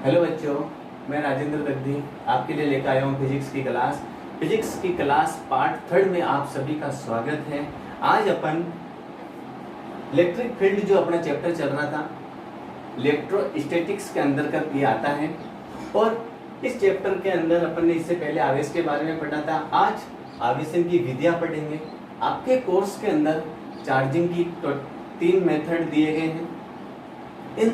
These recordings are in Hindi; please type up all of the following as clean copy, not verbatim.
हेलो बच्चों, मैं राजेंद्र दग्धी आपके लिए लेकर आया हूँ फिजिक्स की क्लास पार्ट 3 में आप सभी का स्वागत है। आज अपन इलेक्ट्रिक फील्ड जो अपना चैप्टर चल रहा था इलेक्ट्रोस्टैटिक्स के अंदर का ये आता है और इस चैप्टर के अंदर अपन ने इससे पहले आवेश के बारे में पढ़ा था। आज आवेशन की विधियाँ पढ़ेंगे। आपके कोर्स के अंदर चार्जिंग की 3 मेथड दिए गए हैं। इन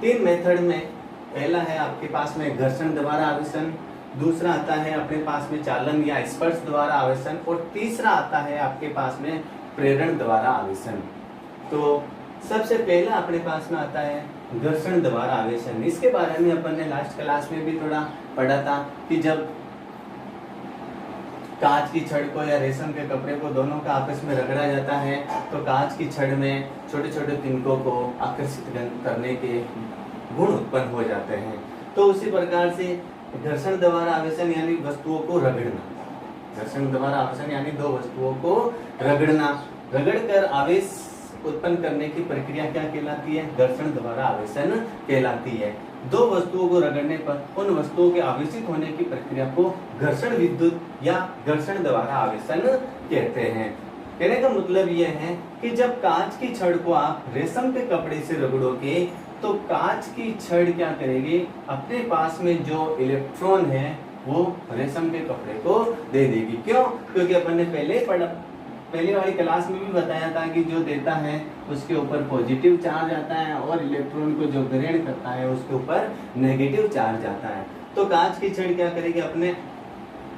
3 मेथड में पहला है आपके पास में घर्षण द्वारा आवेशन, दूसरा आता है अपने पास में चालन या स्पर्श द्वारा आवेशन और तीसरा आता है आपके पास में प्रेरण द्वारा आवेशन। तो सबसे पहला अपने पास में आता है घर्षण द्वारा आवेशन। इसके बारे में अपन ने लास्ट क्लास में भी थोड़ा पढ़ा था कि जब कांच की छड़ को या रेशम के कपड़े को दोनों का आपस में रगड़ा जाता है तो कांच की छड़ में छोटे छोटे तिनकों को आकर्षित करने के गुण उत्पन्न हो जाते हैं। तो उसी प्रकार से घर्षण द्वारा आवेशन यानी वस्तुओं को रगड़ना। घर्षण द्वारा आवेशन यानी दो वस्तुओं को रगड़ना, रगड़कर आवेश उत्पन्न करने की प्रक्रिया क्या कहलाती है? घर्षण द्वारा आवेशन कहलाती है। दो वस्तुओं को रगड़ने पर उन वस्तुओं के आवेशित होने की प्रक्रिया को घर्षण विद्युत या घर्षण द्वारा आवेशन कहते हैं। कहने का मतलब यह है कि जब कांच की छड़ को आप रेशम के कपड़े से रगड़ोगे तो कांच की छड़ क्या करेगी? अपने पास में जो इलेक्ट्रॉन है वो रेशम के कपड़े को दे देगी। क्यों? क्योंकि अपन ने पहले वाली क्लास में भी बताया था कि जो देता है उसके ऊपर पॉजिटिव चार्ज आता है और इलेक्ट्रॉन को जो ग्रहण करता है उसके ऊपर नेगेटिव चार्ज आता है। तो कांच की छड़ क्या करेगी? अपने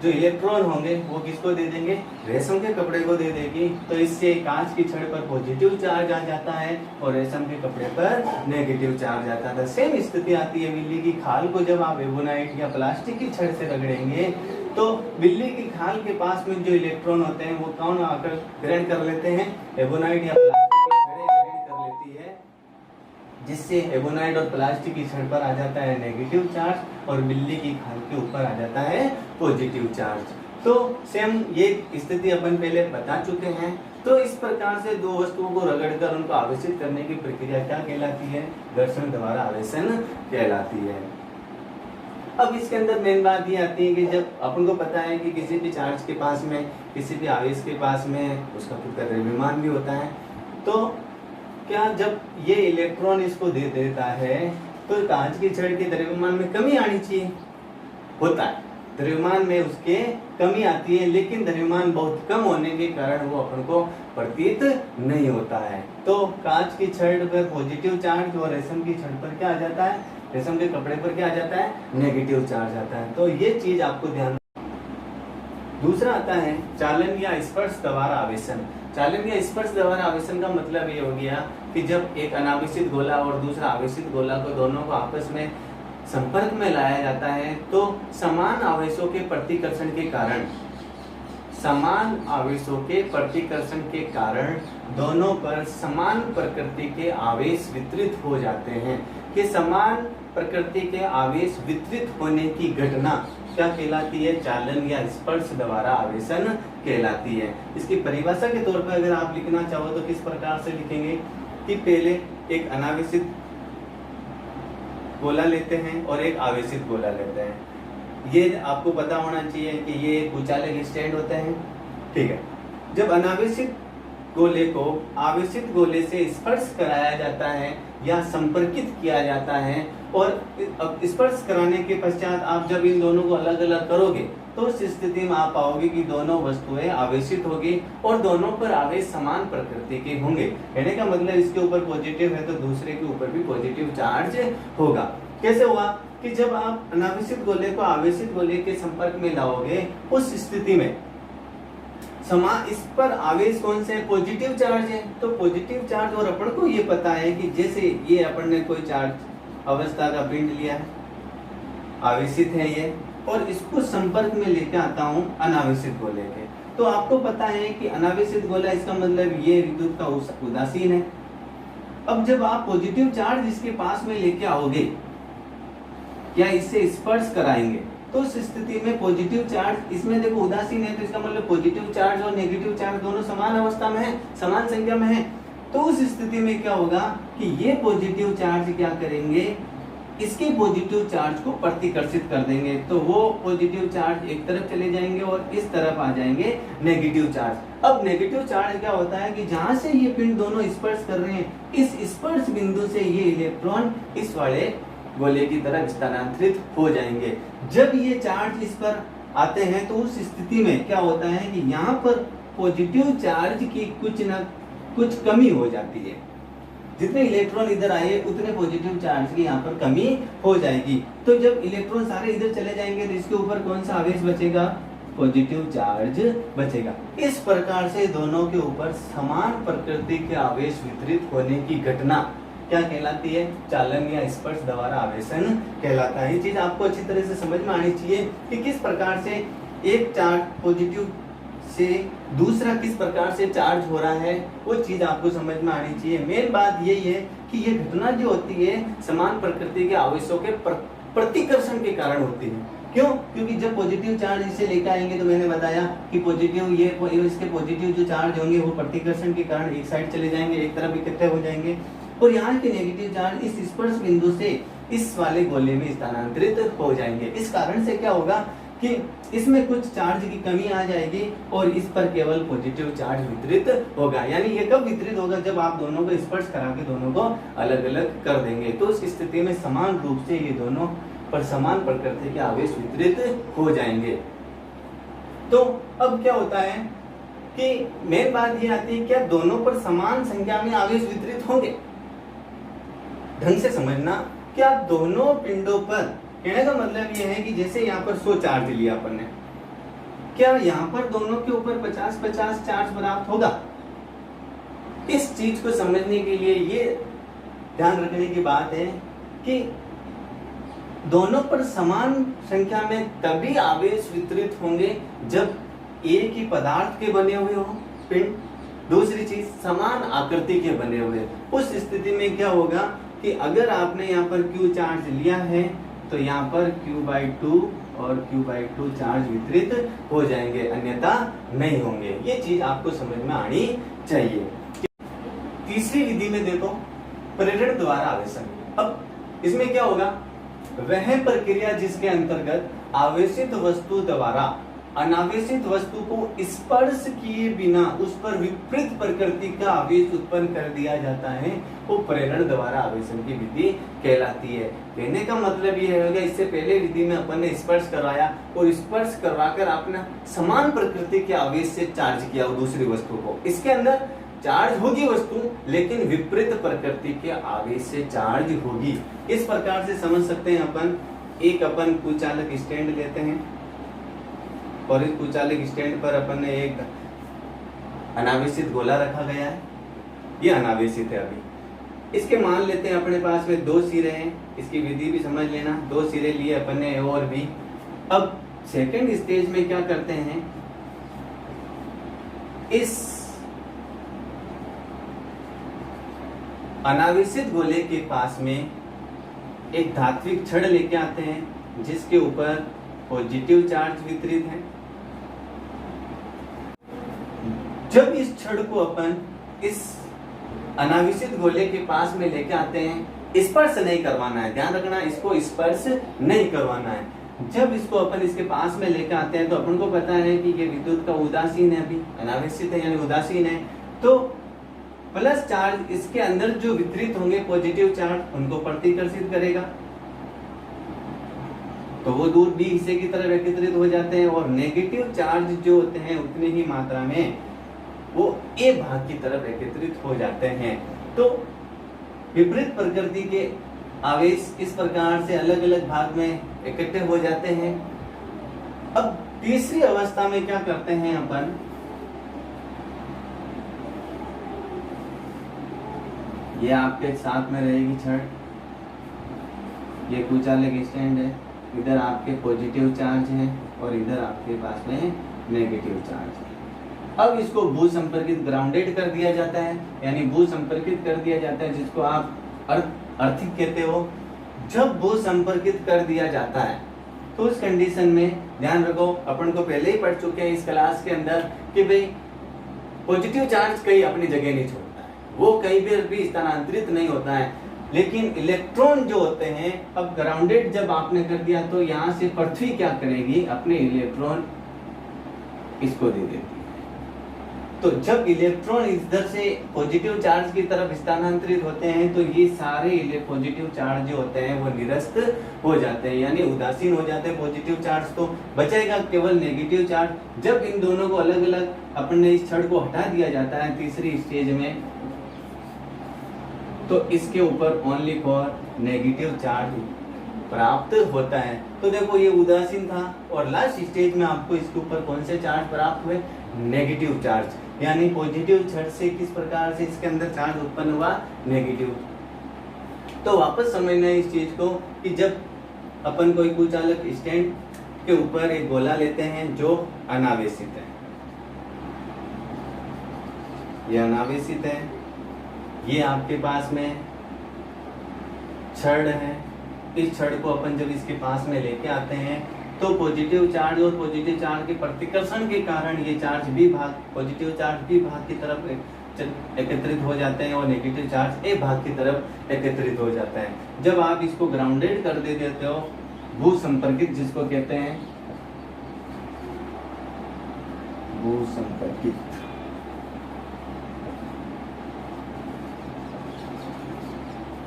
जो इलेक्ट्रॉन होंगे वो किसको दे देंगे? रेशम के कपड़े को दे देगी। तो इससे कांच की छड़ पर पॉजिटिव चार्ज आ जाता है और रेशम के कपड़े पर नेगेटिव चार्ज आता है। सेम स्थिति आती है बिल्ली की खाल को जब आप एबोनाइट या प्लास्टिक की छड़ से रगड़ेंगे तो बिल्ली की खाल के पास में जो इलेक्ट्रॉन होते हैं वो कौन आकर ग्रहण कर लेते हैं? एबोनाइट या प्लास्टिक की छड़ें ग्रहण कर लेती है, जिससे एबोनाइट और प्लास्टिक की छड़ पर आ जाता है नेगेटिव चार्ज और बिल्ली की खाल के ऊपर आ जाता है पॉजिटिव चार्ज। तो सेम ये स्थिति अपन पहले बता चुके हैं। तो इस प्रकार से दो वस्तुओं को रगड़कर उनको आवेशित करने की प्रक्रिया क्या कहलाती है? घर्षण द्वारा आवेशन कहलाती है। अब इसके अंदर मेन बात ये आती है कि जब अपन को पता है कि किसी भी चार्ज के पास में, किसी भी आवेश के पास में उसका खुद का द्रव्यमान भी होता है, तो क्या जब ये इलेक्ट्रॉन इसको दे देता है तो कांच की छड़ के द्रव्यमान में कमी आनी चाहिए, होता है द्रव्यमान में उसके कमी आती है, लेकिन द्रव्यमान बहुत कम होने के कारण वो अपन को प्रतीत नहीं होता है। तो कांच की छड़ पर पॉजिटिव चार्ज और रेशम की छड़ पर क्या आ जाता है? रेशम के कपड़े पर क्या आ जाता है? नेगेटिव चार्ज आता है। तो ये चीज आपको ध्यान। दूसरा आता है चालन या स्पर्श द्वारा आवेशन। चालन या स्पर्श द्वारा आवेशन का मतलब ये हो गया कि जब एक अनावेशित गोला और दूसरा आवेशित गोला को दोनों को आपस में संपर्क में लाया जाता है तो समान आवेशों के प्रतिकर्षण के कारण दोनों पर समान प्रकृति के आवेश वितरित हो जाते हैं। कि समान प्रकृति के आवेश वितरित होने की घटना क्या कहलाती है? चालन या स्पर्श द्वारा आवेशन कहलाती है। इसकी परिभाषा के तौर पर अगर आप लिखना चाहो तो किस प्रकार से लिखेंगे कि पहले एक अनावेशित गोला लेते हैं और एक आवेशित गोला लेते हैं। ये आपको पता होना चाहिए कि ये कुचालक स्टैंड होते हैं, ठीक है। जब अनावेशित गोले को आवेशित गोले से स्पर्श कराया जाता है या संपर्कित किया जाता है और स्पर्श कराने के पश्चात आप जब इन दोनों को अलग अलग करोगे तो उस स्थिति में आप पाओगे कि दोनों वस्तुएं आवेशित होगी और दोनों पर आवेश समान प्रकृति के होंगे। कहने का मतलब इसके ऊपर पॉजिटिव है तो दूसरे के ऊपर भी पॉजिटिव चार्ज होगा। कैसे हुआ कि जब आप अनावेशित गोले को आवेशित गोले के संपर्क में लाओगे उस स्थिति में इस पर आवेश कौन से है? पॉजिटिव चार्ज है। तो पॉजिटिव चार्ज और अपन को ये पता है कि जैसे ये अपन ने कोई चार्ज अवस्था का पिंड लिया है, आवेशित है ये, और इसको संपर्क में लेके आता हूँ अनावेशित गोले के, तो आपको पता है कि अनावेशित गोला इसका मतलब ये विद्युत का उदासीन है। अब जब आप पॉजिटिव चार्ज इसके पास में लेके आओगे या इससे स्पर्श कराएंगे तो उस स्थिति में पॉजिटिव चार्ज इसमें देखो उदासीन है, तो इसका मतलब पॉजिटिव चार्ज और नेगेटिव चार्ज दोनों समान अवस्था में है, समान संख्या में है। तो उस स्थिति में क्या होगा कि ये पॉजिटिव चार्ज क्या करेंगे इसके पॉजिटिव चार्ज को प्रतिकर्षित कर देंगे, तो वो पॉजिटिव चार्ज एक तरफ चले जाएंगे और इस तरफ आ जाएंगे नेगेटिव चार्ज। अब नेगेटिव चार्ज क्या होता है कि जहां से ये पिंड दोनों स्पर्श कर रहे हैं, इस स्पर्श बिंदु से ये इलेक्ट्रॉन इस वाले गोले की तरफ स्थानांतरित हो जाएंगे। जब ये चार्ज इस पर आते हैं तो उस स्थिति में क्या होता है कि यहाँ पर पॉजिटिव चार्ज की कुछ न कुछ कमी हो जाती है। जितने इलेक्ट्रॉन इधर आए उतने पॉजिटिव चार्ज की यहाँ पर कमी हो जाएगी। तो जब इलेक्ट्रॉन सारे इधर चले जाएंगे तो इसके ऊपर कौन सा आवेश बचेगा? पॉजिटिव चार्ज बचेगा। इस प्रकार से दोनों के ऊपर समान प्रकृति के आवेश वितरित होने की घटना क्या कहलाती है? चालन या स्पर्श द्वारा आवेशन कहलाता है। ये चीज आपको अच्छी तरह से समझ में आनी चाहिए कि किस प्रकार से एक चार्ज पॉजिटिव से दूसरा किस प्रकार से चार्ज हो रहा है, वो चीज आपको समझ में आनी चाहिए। मेन बात यही है कि ये घटना जो होती है समान प्रकृति के आवेशों के प्रतिकर्षण के कारण होती है। क्यों? क्योंकि जब पॉजिटिव चार्ज इसे लेकर आएंगे तो मैंने बताया कि पॉजिटिव ये इसके पॉजिटिव जो चार्ज होंगे वो प्रतिकर्षण के कारण एक साइड चले जाएंगे, एक तरफ इकट्ठे हो जाएंगे, और यहाँ के नेगेटिव चार्ज इस स्पर्श बिंदु से इस वाले गोले में स्थानांतरित हो जाएंगे। इस कारण से क्या होगा कि इसमें कुछ चार्ज की कमी आ जाएगी और इस पर केवल पॉजिटिव चार्ज वितरित होगा। यानी ये कब वितरित होगा? जब आप दोनों को स्पर्श करा के दोनों को अलग अलग कर देंगे, तो उस स्थिति में समान रूप से ये दोनों पर समान प्रकृति के आवेश वितरित हो जाएंगे। तो अब क्या होता है कि मेन बात ये आती है, क्या दोनों पर समान संख्या में आवेश वितरित होंगे? ढंग से समझना, क्या दोनों पिंडों पर, कहने का मतलब ये है कि जैसे यहाँ पर 100 चार्ज लिया अपन ने, क्या यहाँ पर दोनों के ऊपर 50-50 चार्ज प्राप्त होगा? इस चीज को समझने के लिए ये ध्यान रखने की बात है कि दोनों पर समान संख्या में तभी आवेश वितरित होंगे जब एक ही पदार्थ के बने हुए हो पिंड, दूसरी चीज समान आकृति के बने हुए। उस स्थिति में क्या होगा कि अगर आपने यहाँ पर Q चार्ज लिया है तो यहाँ पर Q/2 और Q/2 चार्ज वितरित हो जाएंगे, अन्यथा नहीं होंगे। ये चीज आपको समझ में आनी चाहिए। तीसरी विधि में देखो, प्रेरण द्वारा आवेशन। अब इसमें क्या होगा? वह प्रक्रिया जिसके अंतर्गत आवेशित वस्तु द्वारा अनावेशित वस्तु को स्पर्श किए बिना उस पर विपरीत प्रकृति का आवेश उत्पन्न कर दिया जाता है, वो प्रेरण द्वारा आवेशन की विधि कहलाती है। कहने का मतलब ये होगा, इससे पहले विधि में अपन ने स्पर्श करवाया और स्पर्श करवाकर आपने समान प्रकृति के आवेश से चार्ज किया दूसरी वस्तु को। इसके अंदर चार्ज होगी वस्तु, लेकिन विपरीत प्रकृति के आवेश से चार्ज होगी। इस प्रकार से समझ सकते हैं अपन, एक अपन कुचालक स्टैंड लेते हैं और इस कुचालक स्टैंड पर अपन ने एक अनावेशित गोला रखा गया है, ये अनावेशित है। अभी इसके मान लेते हैं अपने पास में 2 सिरे हैं, इसकी विधि भी समझ लेना। 2 सिरे लिए अपन ने और भी। अब सेकंड स्टेज में क्या करते हैं, इस अनावेशित गोले के पास में एक धात्विक छड़ लेके आते हैं जिसके ऊपर पॉजिटिव चार्ज वितरित है। जब इस छड़ को अपन इस अनावेशित गोले के पास में लेके आते हैं, स्पर्श नहीं करवाना है, ध्यान रखना, इसको स्पर्श नहीं करवाना है। जब इसको अपन इसके पास में लेके आते हैं तो अपन को पता है कि ये विद्युत का उदासीन है, अभी अनावेशित है यानी उदासीन है, तो प्लस चार्ज इसके अंदर जो वितरित होंगे पॉजिटिव चार्ज उनको प्रतिकर्षित करेगा, तो वो दूर बी हिस्से की तरफ एकत्रित हो जाते हैं, और नेगेटिव चार्ज जो होते हैं उतनी ही मात्रा में वो ए भाग की तरफ एकत्रित हो जाते हैं। तो विपरीत प्रकृति के आवेश इस प्रकार से अलग अलग भाग में इकट्ठे हो जाते हैं। अब तीसरी अवस्था में क्या करते हैं अपन, ये आपके साथ में रहेगी छड़, ये कुचालक स्टैंड है, इधर आपके पॉजिटिव चार्ज है और इधर आपके पास में नेगेटिव चार्ज है। अब इसको भू संपर्कित ग्राउंडेड कर दिया जाता है, यानी भू संपर्कित कर दिया जाता है, जिसको आप अर्थिक कहते हो। जब भू संपर्कित कर दिया जाता है तो उस कंडीशन में ध्यान रखो, अपन को पहले ही पढ़ चुके हैं इस क्लास के अंदर कि भाई पॉजिटिव चार्ज कहीं अपनी जगह नहीं छोड़ता है, वो कहीं भी स्थानांतरित नहीं होता है। लेकिन इलेक्ट्रॉन जो होते हैं, अब ग्राउंडेड जब आपने कर दिया तो यहाँ से पृथ्वी क्या करेगी, अपने इलेक्ट्रॉन इसको दे देती है। तो जब इलेक्ट्रॉन इधर से पॉजिटिव चार्ज की तरफ स्थानांतरित होते हैं तो ये सारे पॉजिटिव चार्ज जो होते हैं वो निरस्त हो जाते हैं, यानी उदासीन हो जाते हैं पॉजिटिव चार्ज, तो बचेगा केवल नेगेटिव चार्ज। जब इन दोनों को अलग अलग अपने इस छड़ को हटा दिया जाता है तीसरी स्टेज में, तो इसके ऊपर ओनली फॉर नेगेटिव चार्ज प्राप्त होता है। तो देखो ये उदासीन था और लास्ट स्टेज में आपको इसके ऊपर कौन से चार्ज प्राप्त हुए, नेगेटिव चार्ज, यानी पॉजिटिव छड़ से किस प्रकार से इसके अंदर चार्ज उत्पन्न हुआ, नेगेटिव। तो वापस समझना है इस चीज को कि जब अपन कोई कुचालक स्टैंड के ऊपर एक गोला लेते हैं जो अनावेशित है, ये अनावेशित है, ये आपके पास में छड़ है, इस छड़ को अपन जब इसके पास में लेके आते हैं तो पॉजिटिव चार्ज और पॉजिटिव चार्ज के प्रतिकर्षण के कारण ये चार्ज भी भाग, पॉजिटिव चार्ज भी भाग की तरफ एकत्रित हो जाते हैं और नेगेटिव चार्ज ए भाग की तरफ एकत्रित हो जाता है। जब आप इसको ग्राउंडेड कर देते हो, भू संपर्कित जिसको कहते हैं, भू संपर्कित,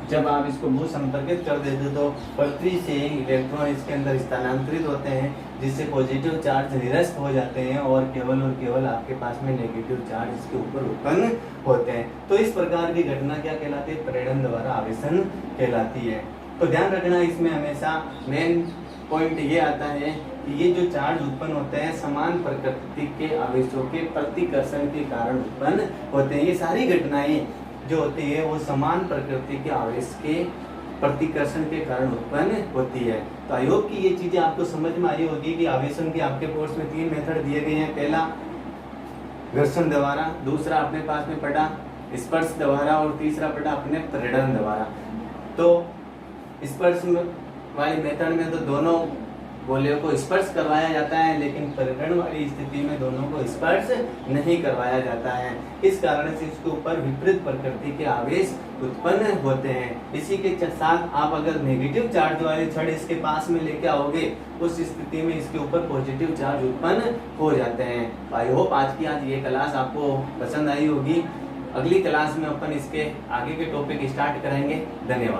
जब आप इसको भू संपर्कित कर देते हो तो पृथ्वी से इलेक्ट्रॉन इसके अंदर स्थानांतरित होते हैं, जिससे पॉजिटिव चार्ज निरस्त हो जाते हैं और केवल आपके पास में नेगेटिव चार्ज इसके ऊपर उत्पन्न होते हैं। तो इस प्रकार की घटना क्या कहलाती है, प्रेरण द्वारा आवेशन कहलाती है। तो ध्यान रखना, इसमें हमेशा मेन पॉइंट ये आता है कि ये जो चार्ज उत्पन्न होते हैं समान प्रकृति के आवेशों के प्रतिकर्षण के कारण उत्पन्न होते हैं। ये सारी घटनाएं जो होती है वो समान प्रकृति के आवेश के प्रतिकर्षण के कारण उत्पन्न होती है। तो आई होप कि ये चीजें आपको समझ में आई होगी कि आवेशन के आपके कोर्स में 3 मेथड दिए गए हैं। पहला घर्षण द्वारा, दूसरा अपने पास में पड़ा स्पर्श द्वारा और तीसरा पड़ा अपने प्रेरण द्वारा। तो स्पर्श वाली मेथड में तो दोनों गोले को स्पर्श करवाया जाता है, लेकिन प्रेरण वाली स्थिति में दोनों को स्पर्श नहीं करवाया जाता है। इस कारण से इसके ऊपर विपरीत प्रकृति के आवेश उत्पन्न होते हैं। इसी के साथ आप अगर नेगेटिव चार्ज वाले छड़ इसके पास में लेके आओगे, उस स्थिति में इसके ऊपर पॉजिटिव चार्ज उत्पन्न हो जाते हैं। आई होप आज ये क्लास आपको पसंद आई होगी। अगली क्लास में अपन इसके आगे के टॉपिक स्टार्ट करेंगे। धन्यवाद।